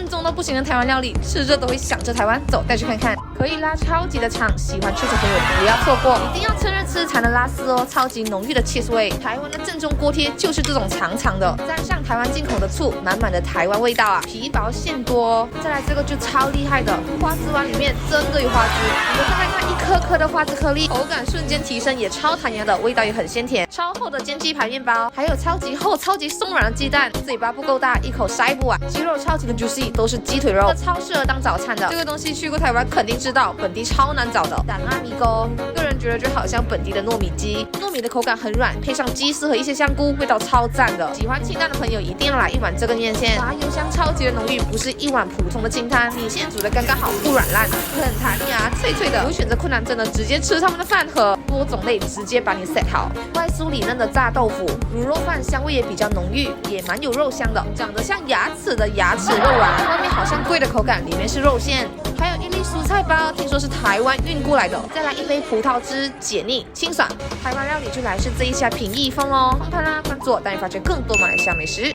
正宗到不行的台湾料理，吃着都会想着台湾，走带去看看。可以拉超级的长，喜欢 cheese 的朋友不要错过，一定要趁热吃才能拉丝哦，超级浓郁的 cheese 味。台湾的正宗锅贴就是这种长长的，蘸上台湾进口的醋，满满的台湾味道啊，皮薄馅多。再来这个就超厉害的，花枝丸里面真的有花枝，你们看看一颗颗的花枝颗粒，口感瞬间提升，也超弹牙的，味道也很鲜甜。超厚的煎鸡排面包，还有超级厚、超级松软的鸡蛋，嘴巴不够大，一口塞不完。鸡肉超级的 juicy， 都是鸡腿肉，超适合当早餐的。这个东西去过台湾肯定知道，本地超难找的。胆阿米糕，个人觉得就好像本地的糯米鸡，糯米的口感很软，配上鸡丝和一些香菇，味道超赞的。喜欢清淡的朋友一定要来一碗这个面线，哇，油香超级的浓郁，不是一碗普通的清汤，米线煮的刚刚好，不软烂，很弹牙，脆脆的。有选择困难症的直接吃他们的饭盒，多种类直接把你 set 好。外酥里嫩的炸豆腐，卤肉饭香味也比较浓郁，也蛮有肉香的，长得像牙齿的牙齿肉丸，外面好像贵的口感，里面是肉馅。还有一粒蔬菜包，听说是台湾运过来的。再来一杯葡萄汁，解腻清爽。台湾料理就来自这一家平益丰哦。空盘啦，关注我，带你发掘更多马来西亚美食。